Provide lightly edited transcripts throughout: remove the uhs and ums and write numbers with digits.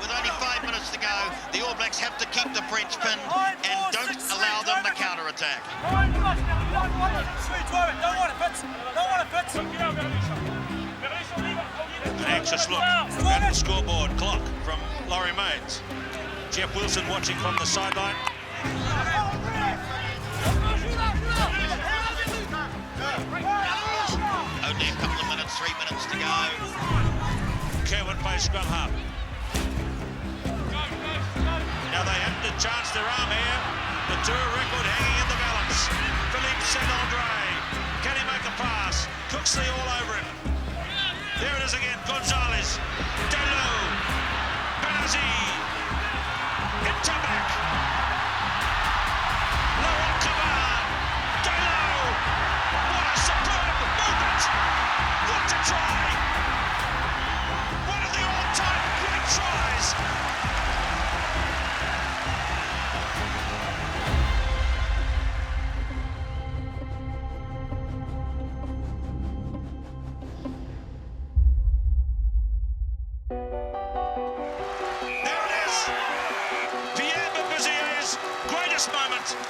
With only 5 minutes to go, the All Blacks have to keep the French pinned and don't allow them to counter-attack. An anxious look at the scoreboard clock from Laurie Mains. Jeff Wilson watching from the sideline. Only a couple of minutes, 3 minutes to go. Kerwin plays scrum half. Now they have to chance their arm here. The tour record hanging in the balance. Philippe Saint-Andre. Can he make a pass? Cooksley all over him. There it is again. Gonzalez. Delo. Benazzi. Interback. Laurent Cavard. Delo. What a superb movement. What a try. One of the all-time great tries.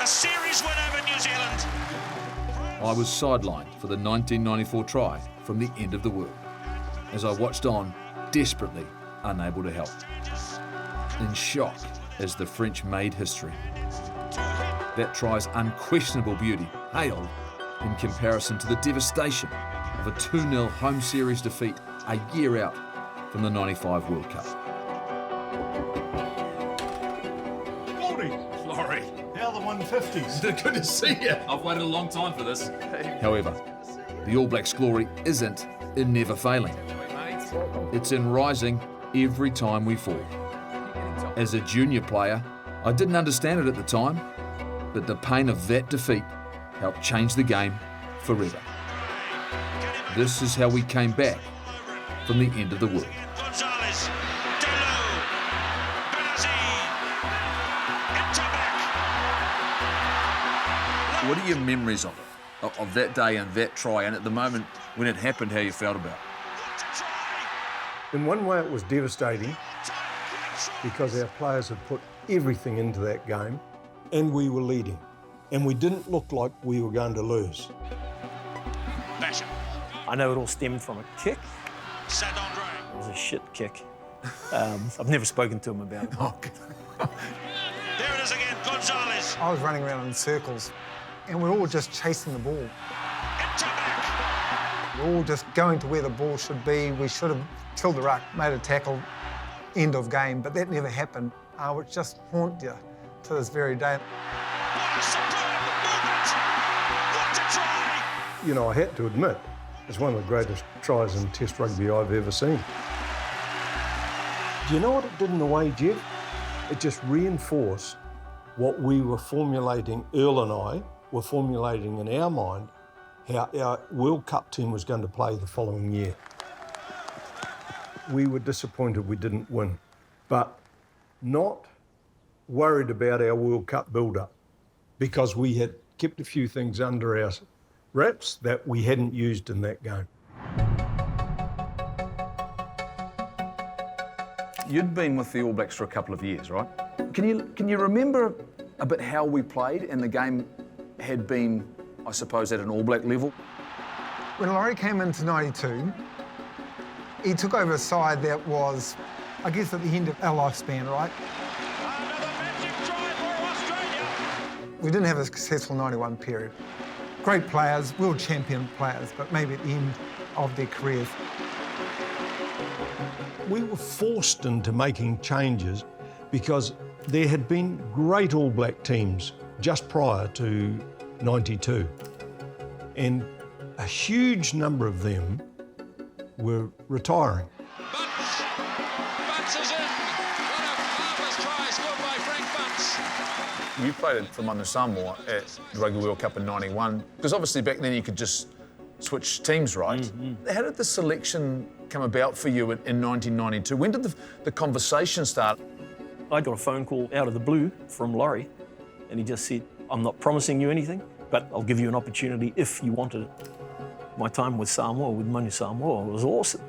A series win over New Zealand. I was sidelined for the 1994 try from the end of the world, as I watched on, desperately unable to help. In shock as the French made history. That try's unquestionable beauty paled in comparison to the devastation of a 2-0 home series defeat a year out from the 95 World Cup. Laurie. How the 150s? Good to see you. I've waited a long time for this. However, the All Blacks' glory isn't in never failing. It's in rising every time we fall. As a junior player, I didn't understand it at the time, but the pain of that defeat helped change the game forever. This is how we came back from the end of the world. Gonzalez, Delo, Benazzi, Interback. What are your memories of it, of that day and that try, and at the moment when it happened, how you felt about it? In one way, it was devastating because our players had put everything into that game and we were leading. And we didn't look like we were going to lose. Basher. I know it all stemmed from a kick. Saint-Andre. It was a shit kick. I've never spoken to him about it. There it is again, Gonzalez. I was running around in circles and we're all just chasing the ball. Interback. We're all just going to where the ball should be. We should have tilled the ruck, made a tackle, end of game, but that never happened, which just haunt you to this very day. What a superb movement. What a try. You know, I had to admit, it's one of the greatest tries in Test rugby I've ever seen. Do you know what it did in a way, Jeff? It just reinforced what we were formulating, Earl and I were formulating in our mind, how our World Cup team was going to play the following year. We were disappointed we didn't win, but not worried about our World Cup build-up because we had kept a few things under our wraps that we hadn't used in that game. You'd been with the All Blacks for a couple of years, right? Can you remember a bit how we played and the game had been, I suppose, at an All Black level? When Laurie came into 92, he took over a side that was, I guess, at the end of our lifespan, right? Another magic try for Australia. We didn't have a successful 91 period. Great players, world champion players, but maybe at the end of their careers. We were forced into making changes because there had been great All Black teams just prior to 92. And a huge number of them were retiring. Bunce is in. What a marvellous try scored by Frank Bunce. You played for Manu Samoa at the Rugby World Cup in '91, because obviously back then you could just switch teams, right? Mm-hmm. How did the selection come about for you in 1992? When did the conversation start? I got a phone call out of the blue from Laurie, and he just said, I'm not promising you anything, but I'll give you an opportunity if you wanted it. My time with Samoa, with Manu Samoa, was awesome.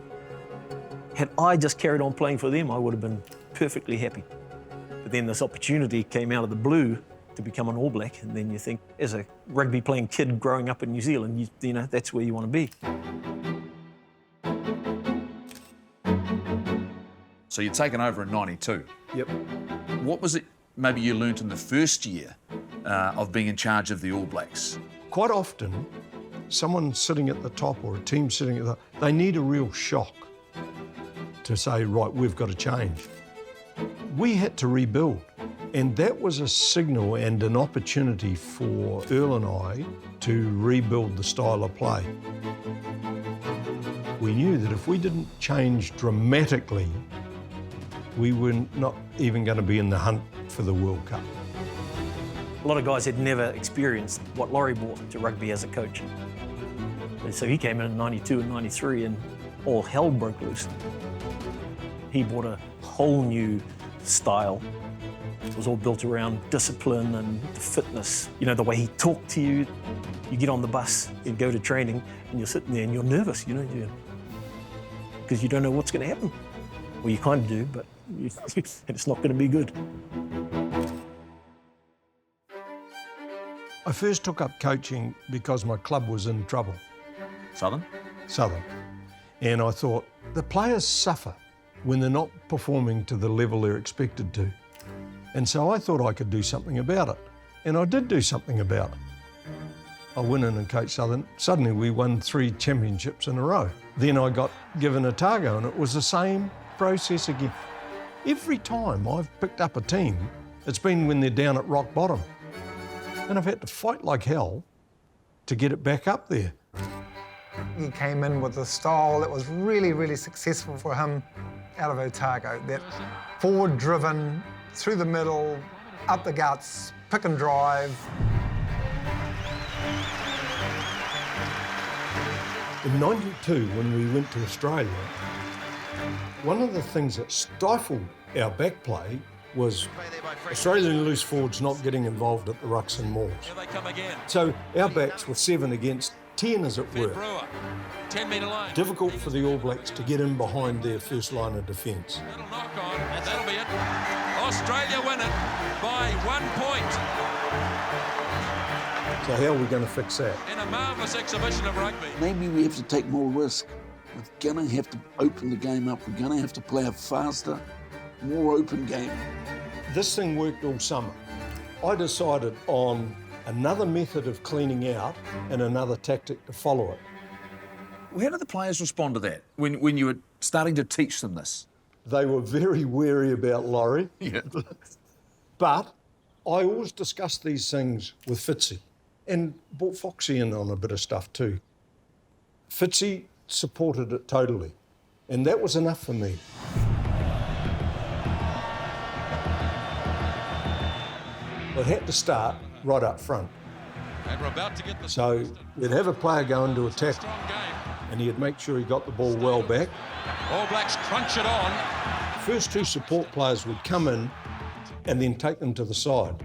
Had I just carried on playing for them, I would have been perfectly happy. But then this opportunity came out of the blue to become an All Black, and then you think, as a rugby playing kid growing up in New Zealand, you know, that's where you want to be. So you'd taken over in 92. Yep. What was it maybe you learnt in the first year of being in charge of the All Blacks? Quite often, someone sitting at the top or a team sitting at the top, they need a real shock to say, right, we've got to change. We had to rebuild, and that was a signal and an opportunity for Earl and I to rebuild the style of play. We knew that if we didn't change dramatically, we were not even going to be in the hunt for the World Cup. A lot of guys had never experienced what Laurie brought to rugby as a coach. And so he came in 92 and 93 and all hell broke loose. He brought a whole new style. It was all built around discipline and the fitness. You know, the way he talked to you. You get on the bus, you go to training, and you're sitting there and you're nervous, you know, because you don't know what's going to happen. Well, you kind of do, but it's not going to be good. I first took up coaching because my club was in trouble. Southern? Southern. And I thought, the players suffer when they're not performing to the level they're expected to. And so I thought I could do something about it. And I did do something about it. I went in and coached Southern. Suddenly we won 3 championships in a row. Then I got given Otago, and it was the same process again. Every time I've picked up a team, it's been when they're down at rock bottom. And I've had to fight like hell to get it back up there. He came in with a style that was really, really successful for him out of Otago. That forward-driven, through the middle, up the guts, pick and drive. In '92, when we went to Australia, one of the things that stifled our back play was Australian loose forwards not getting involved at the rucks and mauls. Here they come again. So our backs were 7 against 10, as it were. Brewer, 10-metre line. Difficult for the All Blacks to get in behind their first line of defence. That'll knock on. That'll be it. Australia win it by 1 point So how are we going to fix that? in a marvellous exhibition of rugby. Maybe we have to take more risk. We're going to have to open the game up. We're going to have to play a faster, more open game. This thing worked all summer. I decided on another method of cleaning out and another tactic to follow it. How did the players respond to that when you were starting to teach them this? They were very wary about Laurie. Yeah. But I always discussed these things with Fitzy and brought Foxy in on a bit of stuff too. Fitzy supported it totally, and that was enough for me. It had to start right up front. And we're about to get the So we'd have a player go into attack, strong game. and he'd make sure he got the ball well back. All Blacks crunch it on. First 2 support players would come in and then take them to the side.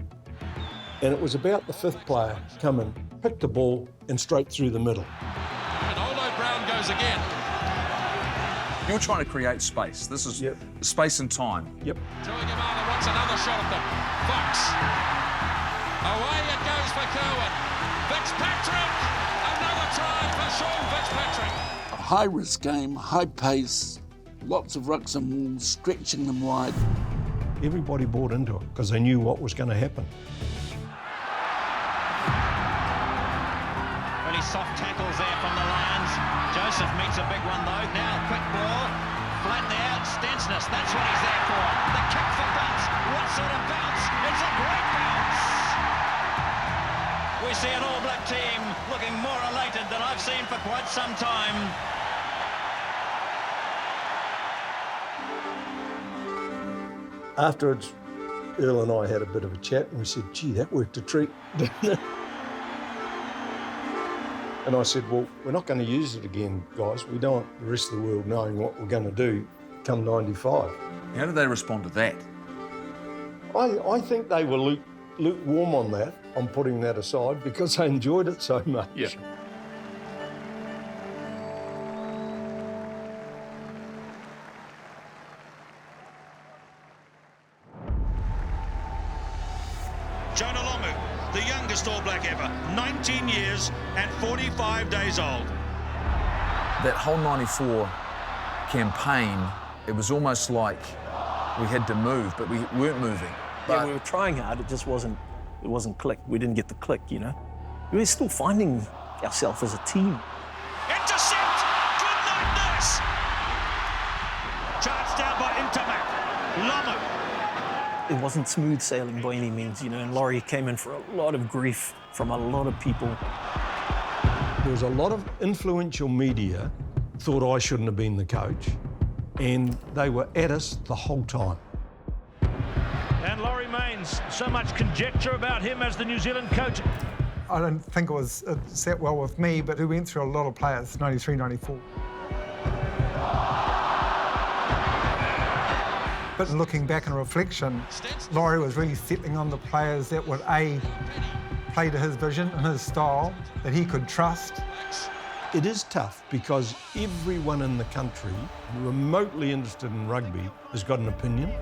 And it was about the 5th player come in, pick the ball, and straight through the middle. And Olo Brown goes again. You're trying to create space. This is Yep. space and time. Yep. Tuigamala wants another shot at them. Fox. Away it goes for Kerwin. Fitzpatrick. Another try for Sean Fitzpatrick. A high-risk game, high pace, lots of rucks and walls, stretching them wide. Everybody bought into it because they knew what was going to happen. Really soft tackles there from the Lions. Joseph meets a big one though. Now quick ball, flat there. Stensness, that's what he's there for. The kick for bounce. What sort of bounce? It's a great bounce. We see an All Black team looking more elated than I've seen for quite some time. Afterwards, Earl and I had a bit of a chat and we said, gee, that worked a treat, didn't it? And I said, well, we're not going to use it again, guys. We don't want the rest of the world knowing what we're going to do come 95. How did they respond to that? I think they were lukewarm on that, on putting that aside, because they enjoyed it so much. Yeah. Jonah Lomu, the youngest All Black ever, 19 years and 45 days old. That whole 94 campaign, it was almost like we had to move, but we weren't moving. Yeah, we were trying hard, it just wasn't click. We didn't get the click, you know. We were still finding ourselves as a team. Intercept! Good night, Nurse! Charged down by Intamak. Lomu. It wasn't smooth sailing by any means, you know, and Laurie came in for a lot of grief from a lot of people. There was a lot of influential media thought I shouldn't have been the coach, and they were at us the whole time. And Laurie Mains, so much conjecture about him as the New Zealand coach. I don't think it sat well with me, but we went through a lot of players, 93, 94. But looking back in reflection, Laurie was really settling on the players that would A, play to his vision and his style, that he could trust. It is tough because everyone in the country remotely interested in rugby has got an opinion.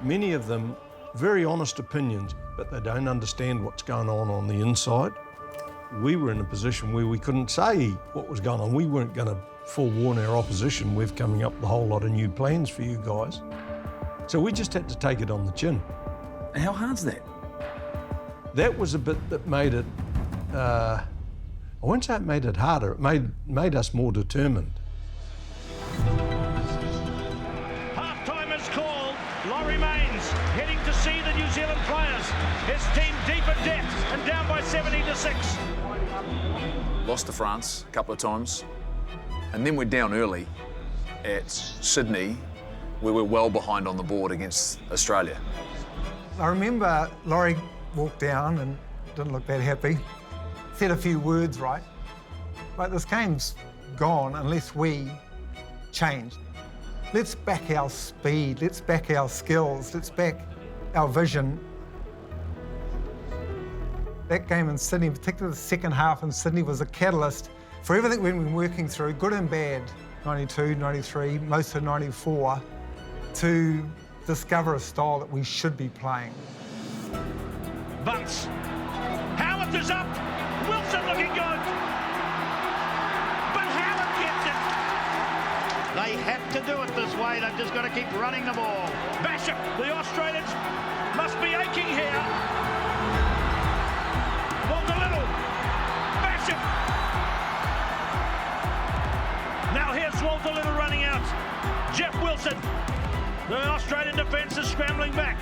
Many of them very honest opinions, but they don't understand what's going on the inside. We were in a position where we couldn't say what was going on. We weren't going to forewarn our opposition with coming up with a whole lot of new plans for you guys. So we just had to take it on the chin. How hard's that? That was a bit that made it, I won't say it made it harder, it made us more determined. Half-time is called. Laurie Mains heading to see the New Zealand players. His team deep in debt and down by 70-6. Lost to France a couple of times, and then we're down early at Sydney, where we're well behind on the board against Australia. I remember Laurie walked down and didn't look that happy. Said a few words, right? Like, this game's gone unless we change. Let's back our speed, let's back our skills, let's back our vision. That game in Sydney, particularly the second half in Sydney, was a catalyst for everything we've been working through, good and bad, 92, 93, most of 94, to discover a style that we should be playing. Bunce. Howard is up. Wilson looking good. But Howard gets it. They have to do it this way. They've just got to keep running the ball. Basham, the Australians must be aching here. Walter Little. Basham. Now here's Walter Little running out. Jeff Wilson. The Australian defence is scrambling back.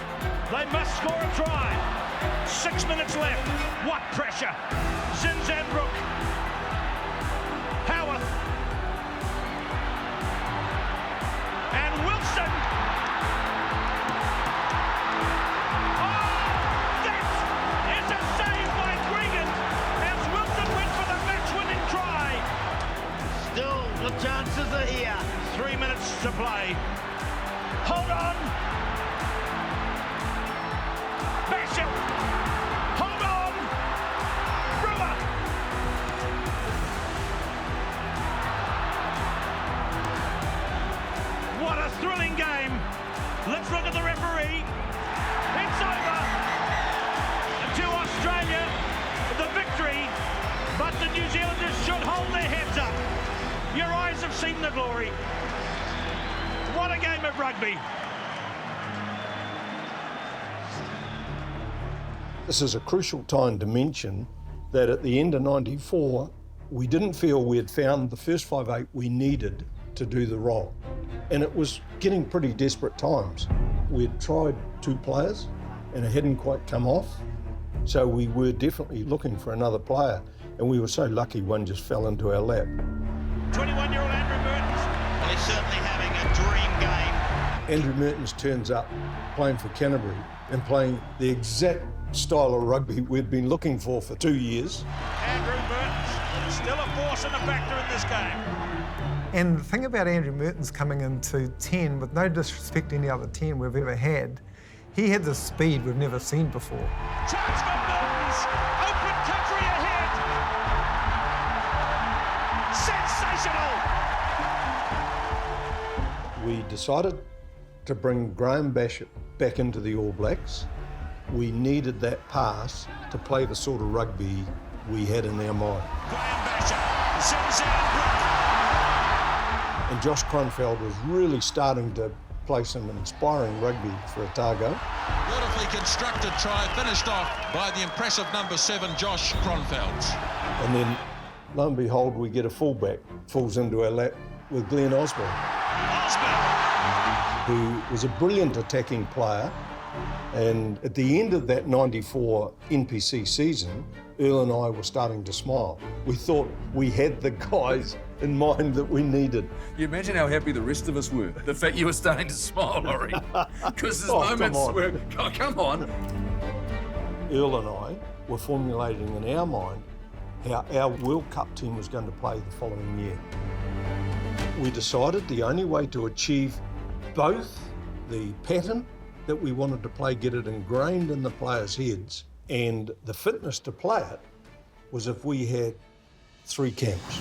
They must score a try. 6 minutes left. What pressure. Zinzanbrook. Howarth. And Wilson. Oh, that is a save by Gregan as Wilson went for the match-winning try. Still, the chances are here. 3 minutes to play. Hold on. Bishop. Hold on. Brewer. What a thrilling game. Let's look at the referee. It's over. To Australia, the victory. But the New Zealanders should hold their heads up. Your eyes have seen the glory. What a game of rugby. This is a crucial time to mention that at the end of 94, we didn't feel we had found the first 5/8 we needed to do the role. And it was getting pretty desperate times. We had tried 2 players and it hadn't quite come off. So we were definitely looking for another player. And we were so lucky one just fell into our lap. 21-year-old Andrew Mertens. They're certainly having a dream game. Andrew Mertens turns up playing for Canterbury and playing the exact style of rugby we'd been looking for 2 years. Andrew Mertens, still a force and a factor in this game. And the thing about Andrew Mertens coming into 10, with no disrespect to any other 10 we've ever had, he had the speed we've never seen before. Chance for Mertens, open country ahead. Sensational. We decided to bring Graham Basham back into the All Blacks we needed that pass to play the sort of rugby we had in our mind. And Josh Kronfeld was really starting to play some inspiring rugby for Otago. Beautifully constructed try, finished off by the impressive number 7, Josh Kronfeld. And then, lo and behold, we get a fullback, falls into our lap with Glenn Osborne, who was a brilliant attacking player. And at the end of that 94 NPC season, Earl and I were starting to smile. We thought we had the guys in mind that we needed. You imagine how happy the rest of us were. The fact you were starting to smile, Laurie. Because there's moments where, oh, come on. Earl and I were formulating in our mind how our World Cup team was going to play the following year. We decided the only way to achieve both the pattern that we wanted to play, get it ingrained in the players' heads, and the fitness to play it, was if we had 3 camps.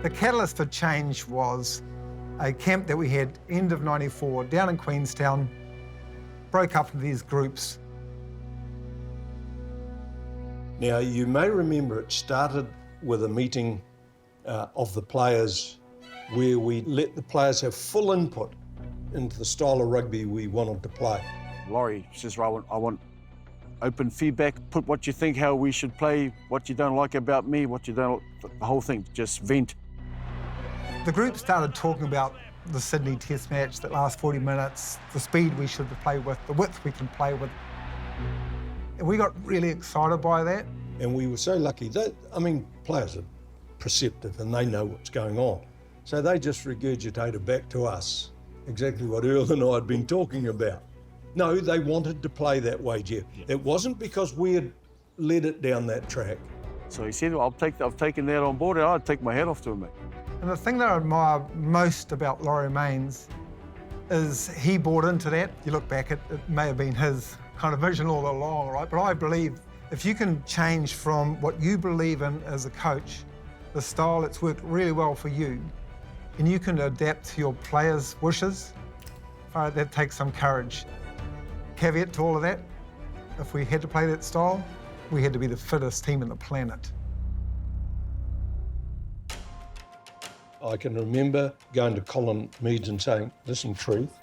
The catalyst for change was a camp that we had end of 94 down in Queenstown, broke up into these groups. Now, you may remember it started with a meeting of the players where we let the players have full input into the style of rugby we wanted to play. Laurie says, I want open feedback, put what you think, how we should play, what you don't like about me, what you don't, the whole thing, just vent. The group started talking about the Sydney Test match, that last 40 minutes, the speed we should play with, the width we can play with. And we got really excited by that. And we were so lucky that, I mean, players are perceptive and they know what's going on. So they just regurgitated back to us exactly what Earl and I had been talking about. No, they wanted to play that way, Jeff. It wasn't because we had led it down that track. So he said, well, I've taken that on board and I'd take my hat off to him, mate. And the thing that I admire most about Laurie Mains is he bought into that. You look back, it may have been his kind of vision all along, right? But I believe if you can change from what you believe in as a coach, the style that's worked really well for you, and you can adapt to your players' wishes, that takes some courage. Caveat to all of that, if we had to play that style, we had to be the fittest team on the planet. I can remember going to Colin Meads and saying, listen, Truth,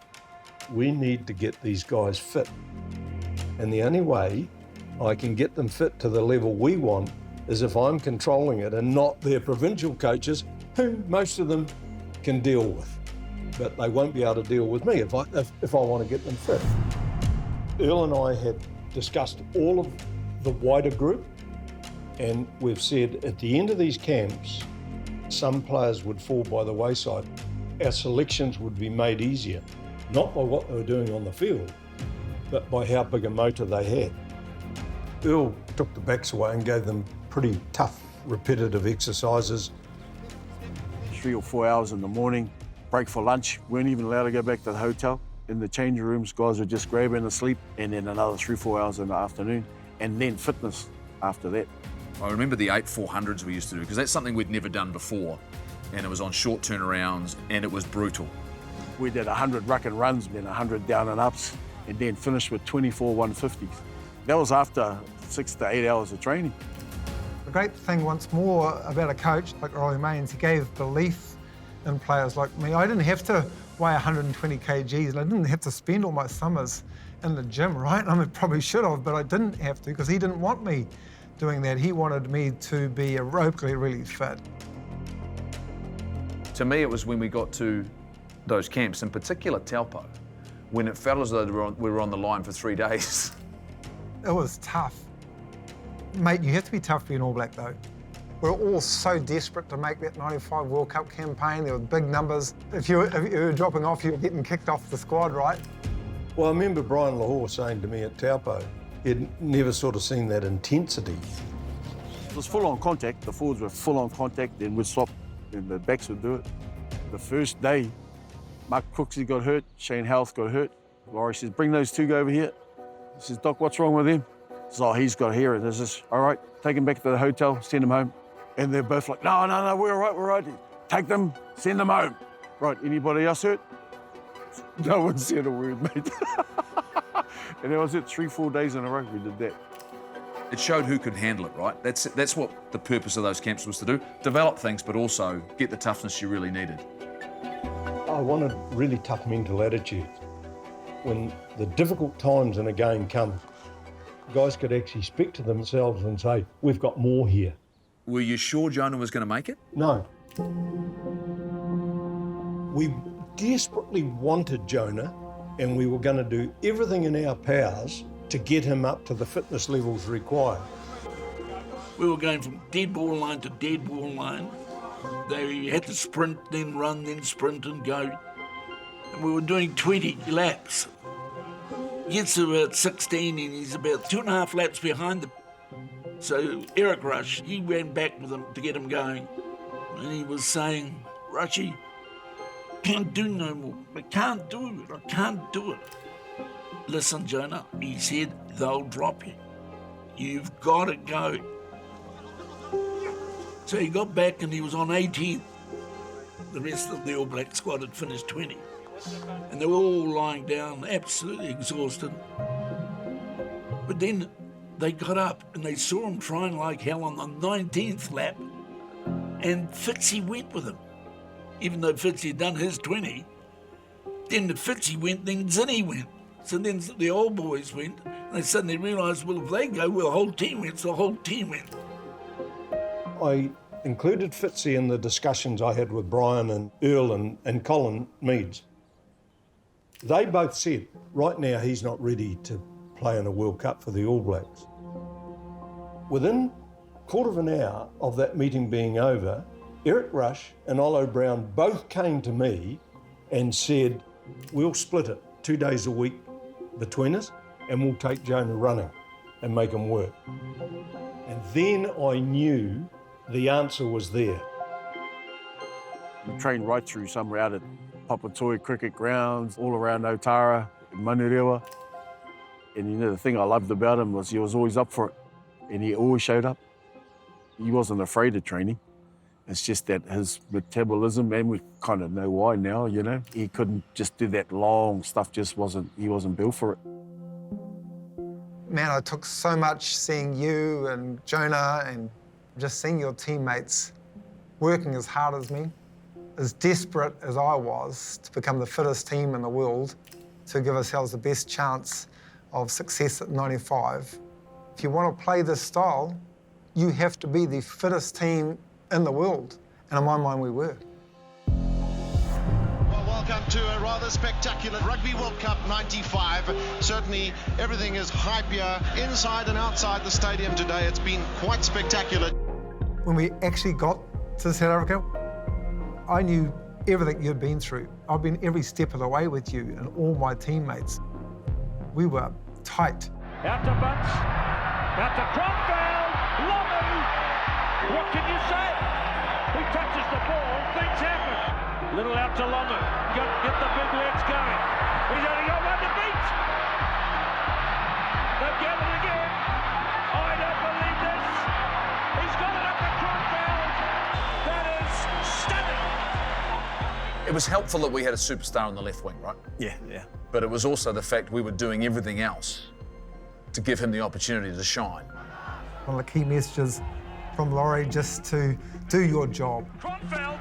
we need to get these guys fit. And the only way I can get them fit to the level we want is if I'm controlling it and not their provincial coaches, who most of them can deal with. But they won't be able to deal with me if I want to get them fit. Earl and I had discussed all of the wider group, and we've said at the end of these camps, some players would fall by the wayside. Our selections would be made easier, not by what they were doing on the field, but by how big a motor they had. Earl took the backs away and gave them pretty tough, repetitive exercises. 3 or 4 hours in the morning, break for lunch, weren't even allowed to go back to the hotel. In the changing rooms, guys were just grabbing to sleep, and then another 3 or 4 hours in the afternoon, and then fitness after that. I remember the 8-400s we used to do, because that's something we'd never done before. And it was on short turnarounds, and it was brutal. We did 100 ruck and runs, then 100 down and ups, and then finished with 24 150s. That was after 6 to 8 hours of training. The great thing once more about a coach like Laurie Mains, he gave belief in players like me. I didn't have to weigh 120 kgs and I didn't have to spend all my summers in the gym, right? I mean, probably should have, but I didn't have to because he didn't want me doing that. He wanted me to be aerobically really fit. To me, it was when we got to those camps, in particular Taupo, when it felt as though we were on the line for 3 days. It was tough. Mate, you have to be tough to be an All Black though. We're all so desperate to make that 95 World Cup campaign. There were big numbers. If you were dropping off, you were getting kicked off the squad, right? Well, I remember Brian Lahore saying to me at Taupo, he'd never sort of seen that intensity. It was full on contact. The forwards were full on contact, then we'd stop, and the backs would do it. The first day, Mark Crooksey got hurt, Shane Health got hurt. Laurie says, bring those two over here. He says, Doc, what's wrong with him? He says, oh, he's got here. And this is, all right, take him back to the hotel, send him home. And they're both like, no, we're all right. Take them, send them home. Right, anybody else hurt? No one said a word, mate. And that was it, 3-4 days in a row we did that. It showed who could handle it, right? That's what the purpose of those camps was to do. Develop things, but also get the toughness you really needed. I wanted really tough mental attitude. When the difficult times in a game come, guys could actually speak to themselves and say, we've got more here. Were you sure Jonah was going to make it? No. We desperately wanted Jonah, and we were going to do everything in our powers to get him up to the fitness levels required. We were going from dead ball line to dead ball line. They had to sprint, then run, then sprint and go. And we were doing 20 laps. He gets to about 16 and he's about 2.5 laps behind them. So Eric Rush, he ran back with him to get him going. And he was saying, Rushy, can't do no more. I can't do it. I can't do it. Listen, Jonah, he said, they'll drop you. You've got to go. So he got back and he was on 18th. The rest of the All Black squad had finished 20. And they were all lying down, absolutely exhausted. But then they got up and they saw him trying like hell on the 19th lap. And Fitzy went with him. Even though Fitzy had done his 20, then the Fitzy went, then Zinny went. So then the old boys went, and they suddenly realised, well, if they go, well, the whole team went, so the whole team went. I included Fitzy in the discussions I had with Brian and Earl and Colin Meads. They both said, right now he's not ready to play in a World Cup for the All Blacks. Within a quarter of an hour of that meeting being over, Eric Rush and Olo Brown both came to me and said, we'll split it 2 days a week between us and we'll take Jonah running and make him work. And then I knew the answer was there. We trained right through somewhere out at Papatoetoe cricket grounds, all around Otara, in Manurewa. And you know, the thing I loved about him was he was always up for it and he always showed up. He wasn't afraid of training. It's just that his metabolism, and we kind of know why now, you know, he couldn't just do that long stuff, he wasn't built for it. Man, I took so much seeing you and Jonah and just seeing your teammates working as hard as me, as desperate as I was to become the fittest team in the world, to give ourselves the best chance of success at 95. If you want to play this style, you have to be the fittest team in the world, and in my mind we were. Well, welcome to a rather spectacular Rugby World Cup 95. Certainly everything is hype here, inside and outside the stadium today. It's been quite spectacular. When we actually got to South Africa, I knew everything you'd been through. I've been every step of the way with you and all my teammates. We were tight. Out to Bunce, out to Cromwell, Lomu. What can you say? He touches the ball, things happen. Little out to Lomu, get the big legs going. He's only got one to beat. They've gathered again. I don't believe this. He's got it up to Cromwell. That is stunning. It was helpful that we had a superstar on the left wing, right? Yeah. But it was also the fact we were doing everything else to give him the opportunity to shine. One of the key messages from Laurie, just to do your job. Kronfeld.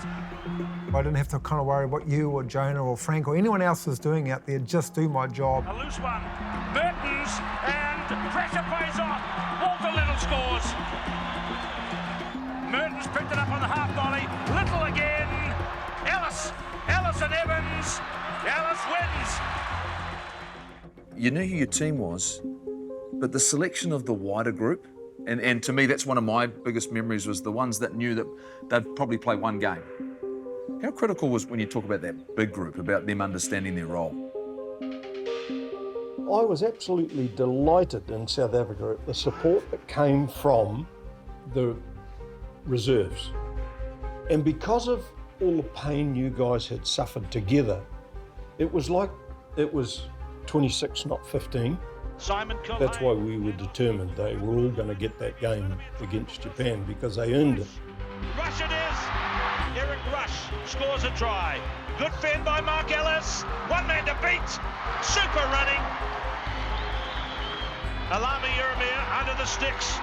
I didn't have to kind of worry what you or Jonah or Frank or anyone else was doing out there, just do my job. A loose one. Mertens, and pressure pays off. Walter Little scores. Mertens picked it up on the half volley. Little again. Ellis and Evans. Ellis wins. You knew who your team was, but the selection of the wider group, and to me, that's one of my biggest memories, was the ones that knew that they'd probably play one game. How critical was when you talk about that big group, about them understanding their role? I was absolutely delighted in South Africa at the support that came from the reserves. And because of all the pain you guys had suffered together, it was like it was 26, not 15. Simon Culhane. That's why we were determined they were all going to get that game against Japan, because they earned it. Rush it is. Eric Rush scores a try. Good fend by Mark Ellis. One man to beat. Super running. Alami Yeremia under the sticks.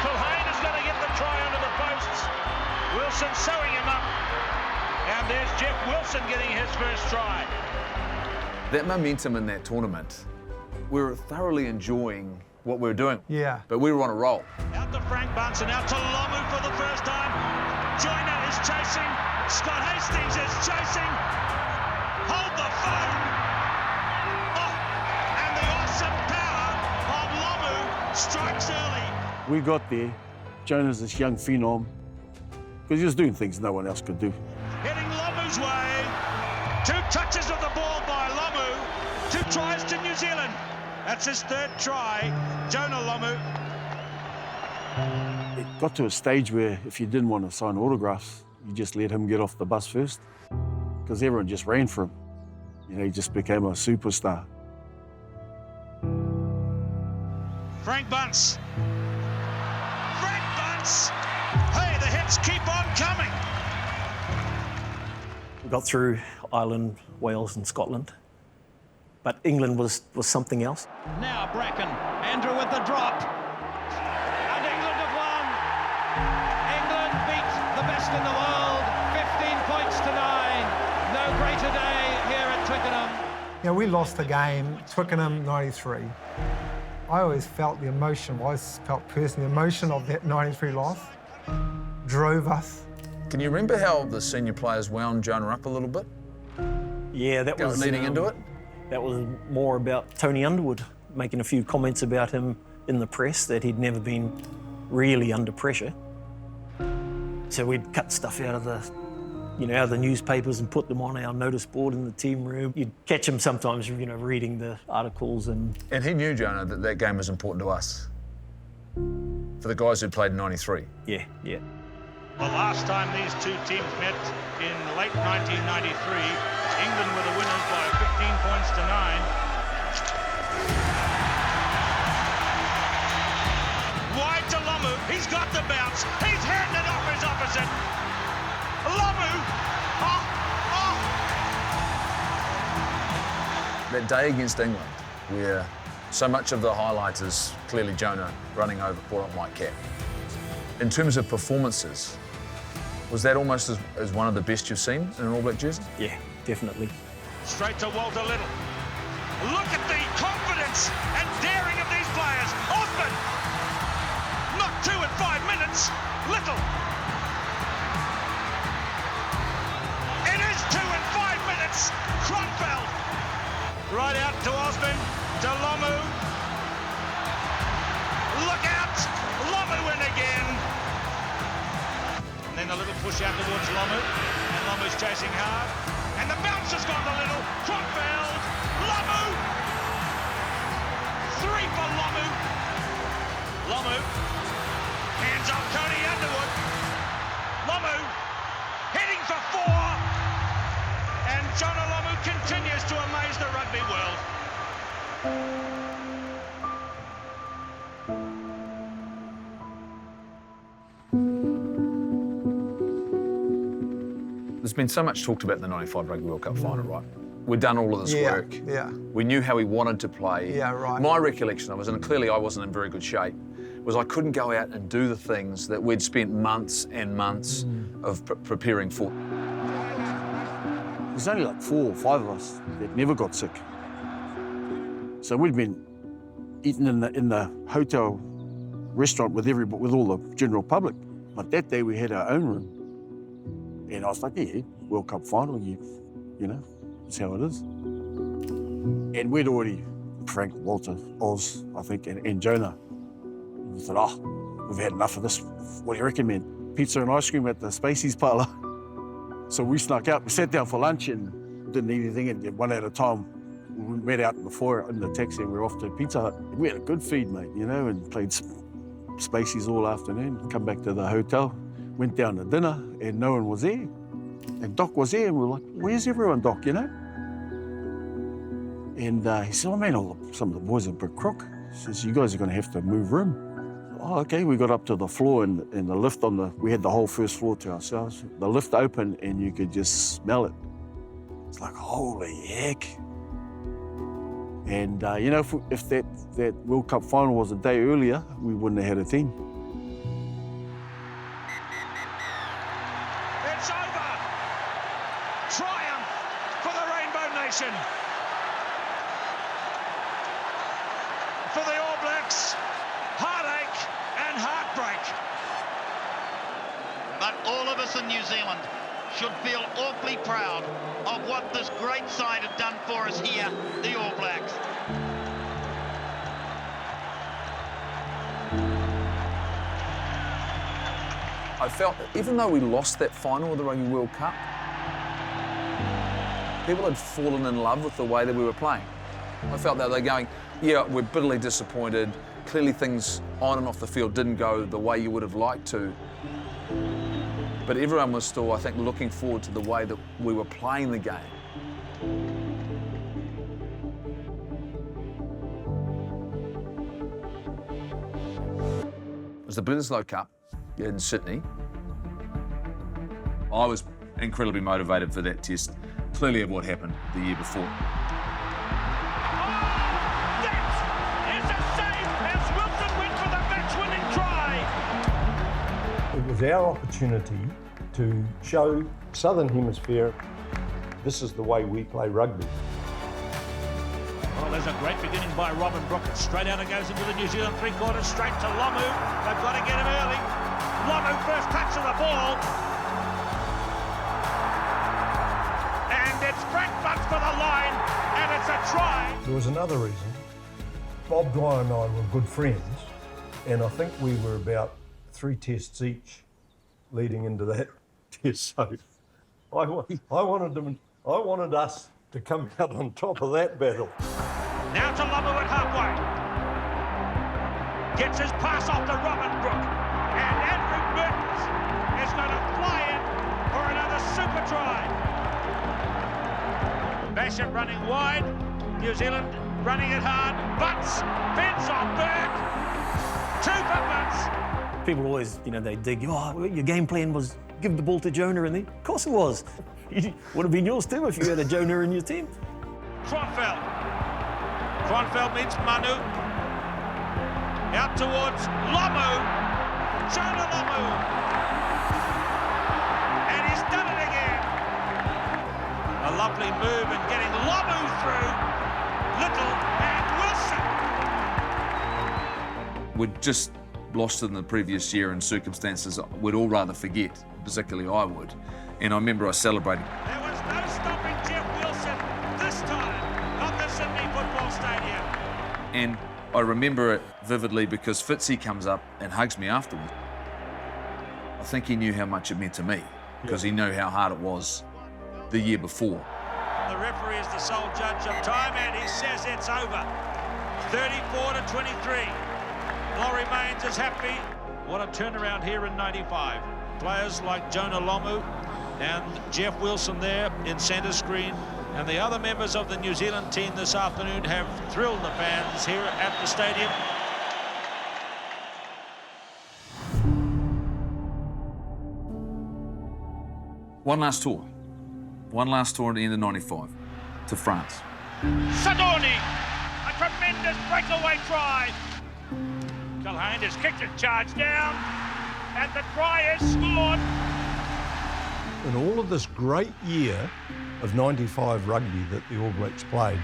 Culhane is going to get the try under the posts. Wilson sewing him up. And there's Jeff Wilson getting his first try. That momentum in that tournament, we were thoroughly enjoying what we were doing. Yeah. But we were on a roll. Out to Frank Bunsen, out to Lomu for the first time. Joyner is chasing. Scott Hastings is chasing. Hold the phone. Oh, and the awesome power of Lomu strikes early. We got there. Jonah's this young phenom, because he was doing things no one else could do. Heading Lomu's way. 2 touches of the ball by Lomu. 2 tries to New Zealand. That's his 3rd try. Jonah Lomu. It got to a stage where if you didn't want to sign autographs, you just let him get off the bus first, because everyone just ran for him. You know, he just became a superstar. Frank Bunce. Frank Bunce. Hey, the hits keep on coming. We got through Ireland, Wales and Scotland. But England was something else. Now Bracken, Andrew with the drop. And England have won. England beat the best in the world, 15 points to 9. No greater day here at Twickenham. Yeah, we lost the game, Twickenham 93. I always felt the emotion, I always felt personally the emotion of that 93 loss drove us. Can you remember how the senior players wound Jonah up a little bit? Yeah, that was leading into it? That was more about Tony Underwood making a few comments about him in the press, that he'd never been really under pressure. So we'd cut stuff out of the newspapers and put them on our notice board in the team room. You'd catch him sometimes, reading the articles and... And he knew, Jonah, that that game was important to us. For the guys who played in 93. Yeah. The last time these 2 teams met in late 1993, England were the winners by 15 points to 9. Wide to Lomu, he's got the bounce, he's handed it off his opposite. Lomu, That day against England, where so much of the highlight is clearly Jonah running over poor Mike Cap. In terms of performances, was that almost as one of the best you've seen in an All Black jersey? Yeah, definitely. straight to Walter Little. Look at the confidence and daring of these players. Osman, not 2 in 5 minutes. Little. It is 2 in 5 minutes. Kronfeld. Right out to Osman, to Lomu. Look out, Lomu in again. And then a little push out towards Lomu, and Lomu's chasing hard. And the bounce has gone to Little. Kronfeld, Lomu. 3 for Lomu. Lomu, hands off Tony Underwood. Lomu, heading for 4. And Jonah Lomu continues to amaze the rugby world. There's been so much talked about the 95 Rugby World Cup final, right? We'd done all of this work. Yeah. We knew how he wanted to play. Yeah, right. My recollection of it, and clearly I wasn't in very good shape, was I couldn't go out and do the things that we'd spent months and months of preparing for. There's only like 4 or 5 of us that never got sick. So we'd been eating in the hotel restaurant with all the general public. But that day we had our own room. And I was like, yeah, World Cup final, you know, that's how it is. And we'd already, Frank, Walter, Oz, I think, and Jonah, we thought, we've had enough of this. What do you reckon, man? Pizza and ice cream at the Spacey's parlour. So we snuck out, we sat down for lunch and didn't eat anything, and one at a time, we met out before in the taxi and we were off to Pizza Hut. We had a good feed, mate, you know, and played Spacey's all afternoon, come back to the hotel, went down to dinner and no one was there. And Doc was there and we were like, where's everyone, Doc, you know? And he said, oh man, some of the boys are a bit crook. He says, you guys are going to have to move room. Oh, okay, we got up to the floor and the lift we had the whole first floor to ourselves. The lift opened and you could just smell it. It's like, holy heck. And, you know, if that World Cup final was a day earlier, we wouldn't have had a team. It's over. Triumph for the Rainbow Nation. For the All Blacks, heartache and heartbreak. But all of us in New Zealand should feel awfully proud of what this great side have done for us here, the All Blacks. I felt, even though we lost that final of the Rugby World Cup, people had fallen in love with the way that we were playing. I felt that they're going, yeah, we're bitterly disappointed. Clearly things on and off the field didn't go the way you would have liked to. But everyone was still, I think, looking forward to the way that we were playing the game. It was the Bledisloe Cup in Sydney. I was incredibly motivated for that test, clearly of what happened the year before. It was our opportunity to show Southern Hemisphere this is the way we play rugby. Well, there's a great beginning by Robin Brook. Straight out it goes into the New Zealand three-quarters, straight to Lomu. They've got to get him early. Lomu first touch of the ball. And it's Frank Butts for the line, and it's a try. There was another reason. Bob Dwyer and I were good friends, and I think we were about 3 tests each leading into that test. So I wanted us to come out on top of that battle. Now to Lomu at halfway. Gets his pass off to Robin Brook. And Andrew Mertens is going to fly in for another super try. Basham running wide. New Zealand running it hard. Butts fence on Burke. 2 for Butts. People always, you know, they dig, oh, your game plan was give the ball to Jonah, and then, of course it was. It would have been yours too if you had a Jonah in your team. Kronfeld. Kronfeld meets Manu. Out towards Lomu. Jonah Lomu. And he's done it again. A lovely move and getting Lomu through. Little and Wilson. We'd just lost it in the previous year in circumstances we'd all rather forget, particularly I would. And I remember I celebrated. There was no stopping Jeff Wilson this time on the Sydney Football Stadium. And I remember it vividly because Fitzy comes up and hugs me afterwards. I think he knew how much it meant to me because he knew how hard it was the year before. The referee is the sole judge of time and he says it's over. 34-23. Laurie Mains is happy. What a turnaround here in 95. Players like Jonah Lomu and Jeff Wilson there in centre screen. And the other members of the New Zealand team this afternoon have thrilled the fans here at the stadium. One last tour at the end of 95 to France. Sadorni, a tremendous breakaway try. Culhane has kicked it, charged down, and the try is scored. In all of this great year of 95 rugby that the All Blacks played,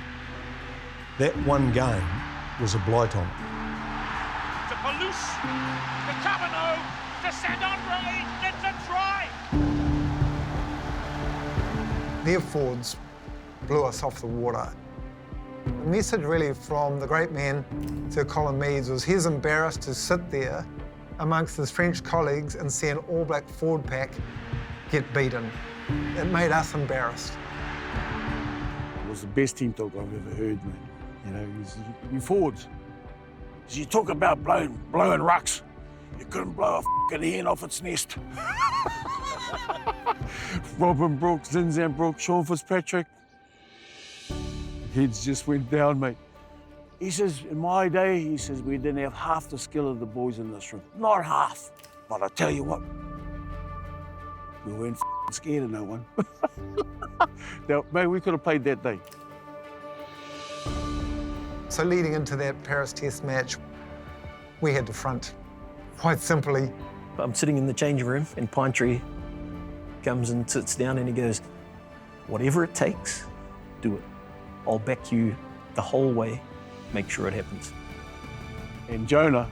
that one game was a blight on it. To Palouse, to Cavanaugh, to Saint-Andre, it's a try. Their forwards blew us off the water. The message really from the great man, Sir Colin Meads, was he's embarrassed to sit there amongst his French colleagues and see an All Black forward pack get beaten. It made us embarrassed. It was the best team talk I've ever heard, man. You know, you forwards. You talk about blowing rucks. You couldn't blow a f***ing hen off its nest. Robin Brooks, Zinzan Brooks, Sean Fitzpatrick. Heads just went down, mate. He says, in my day, he says, we didn't have half the skill of the boys in this room. Not half. But I tell you what, we weren't scared of no one. Now, mate, we could have played that day. So leading into that Paris Test match, we had to front, quite simply. I'm sitting in the changing room and Pine Tree comes and sits down and he goes, whatever it takes, do it. I'll back you the whole way, make sure it happens. And Jonah,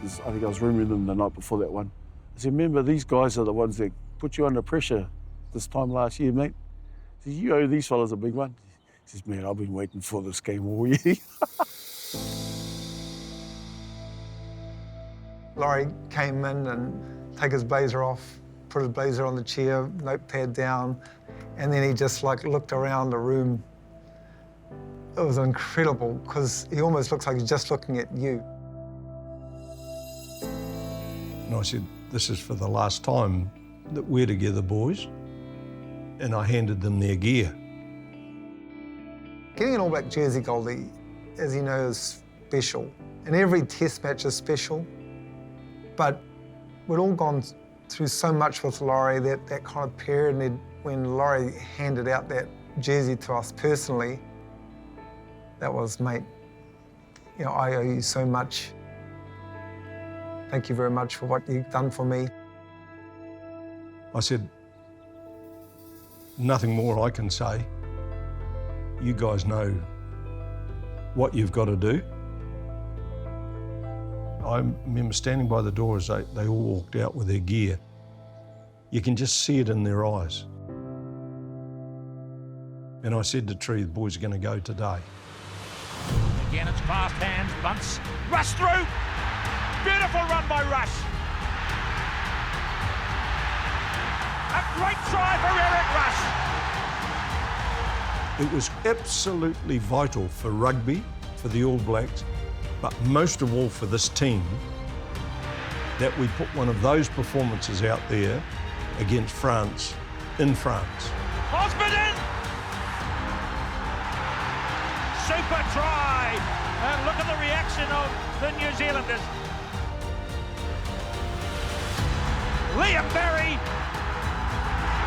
I think I was rooming them the night before that one. I said, remember, these guys are the ones that put you under pressure this time last year, mate. I said, you owe these fellas a big one. He says, man, I've been waiting for this game all year. Laurie came in and take his blazer off, put his blazer on the chair, notepad down, and then he just like looked around the room. It was incredible because he almost looks like he's just looking at you. And I said, this is for the last time that we're together, boys. And I handed them their gear. Getting an All Black jersey, Goldie, as you know, is special. And every test match is special. But we'd all gone through so much with Laurie that kind of period when Laurie handed out that jersey to us personally, that was, mate, you know, I owe you so much. Thank you very much for what you've done for me. I said, nothing more I can say. You guys know what you've got to do. I remember standing by the door as they all walked out with their gear. You can just see it in their eyes. And I said to Tree, the boys are going to go today. Again, it's fast hands, Bunce. Rush through! Beautiful run by Rush. A great try for Eric Rush. It was absolutely vital for rugby, for the All Blacks, but most of all for this team, that we put one of those performances out there against France, in France. Osborne in! Super try! And look at the reaction of the New Zealanders. Liam Barry,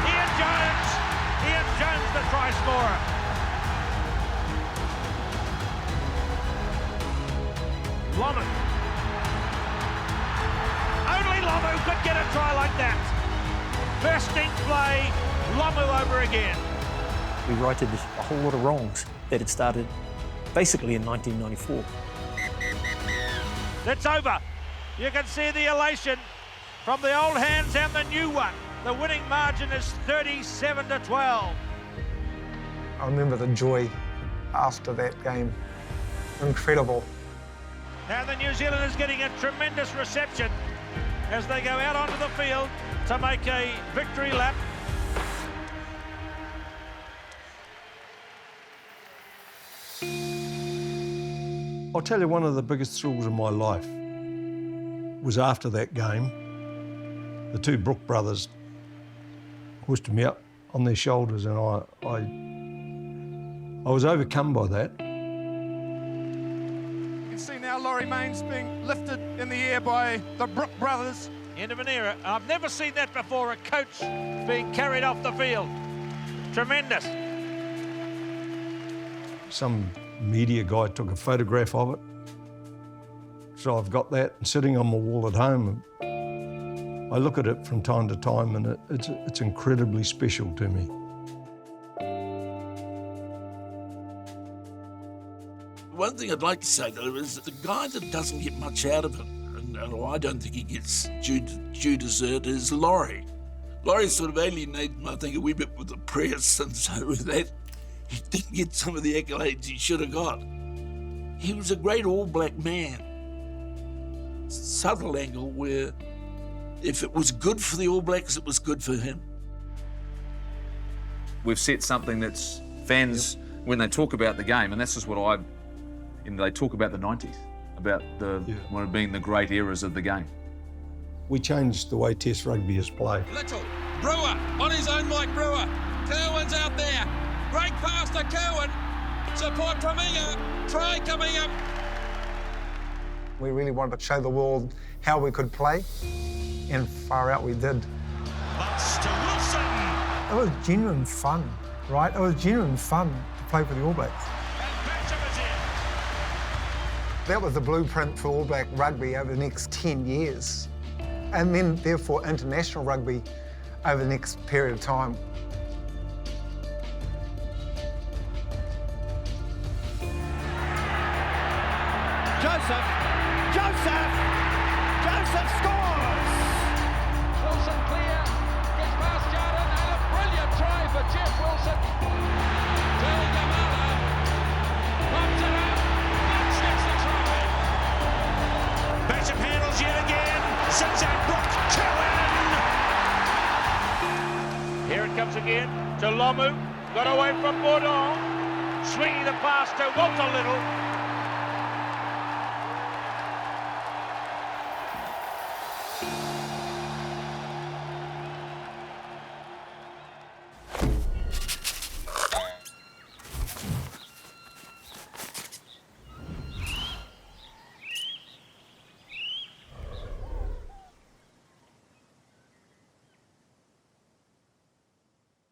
Ian Jones the try scorer. Lomu. Only Lomu could get a try like that. Bursting play, Lomu over again. We righted a whole lot of wrongs that had started basically in 1994. It's over. You can see the elation from the old hands and the new one. The winning margin is 37-12. I remember the joy after that game. Incredible. And the New Zealanders getting a tremendous reception as they go out onto the field to make a victory lap. I'll tell you, one of the biggest thrills of my life was after that game. The two Brook brothers hoisted me up on their shoulders, and I was overcome by that. You can see now Laurie Mains being lifted in the air by the Brook brothers. End of an era. I've never seen that before, a coach being carried off the field. Tremendous. Some media guy took a photograph of it. So I've got that sitting on my wall at home. I look at it from time to time, and it's incredibly special to me. One thing I'd like to say, though, is that the guy that doesn't get much out of it, and I don't think he gets due dessert, is Laurie. Laurie sort of alienated him, I think, a wee bit with the press, and so with that, he didn't get some of the accolades he should have got. He was a great All Black man. Subtle angle where if it was good for the All Blacks, it was good for him. We've set something that's fans, when they talk about the game, and that's just what they talk about the 90s, about one of being the great eras of the game. We changed the way Test rugby is played. Little, Brewer, on his own Mike Brewer. Kerwin's out there. Great pass to Kerwin. It's a point from Inga. Try coming up. We really wanted to show the world how we could play, and far out we did. Butts to Wilson. It was genuine fun, right? It was genuine fun to play for the All Blacks. And Basham is in. That was the blueprint for All Black rugby over the next 10 years, and then therefore international rugby over the next period of time. Joseph scores! Wilson clear, gets past Jordan, and a brilliant try for Jeff Wilson. Del Gamala pops it up, Butts gets the try. Basham handles yet again. Zigzag block. Cowan. Here it comes again to Lomu. Got away from Bourdon. Swinging the pass to Walter Little.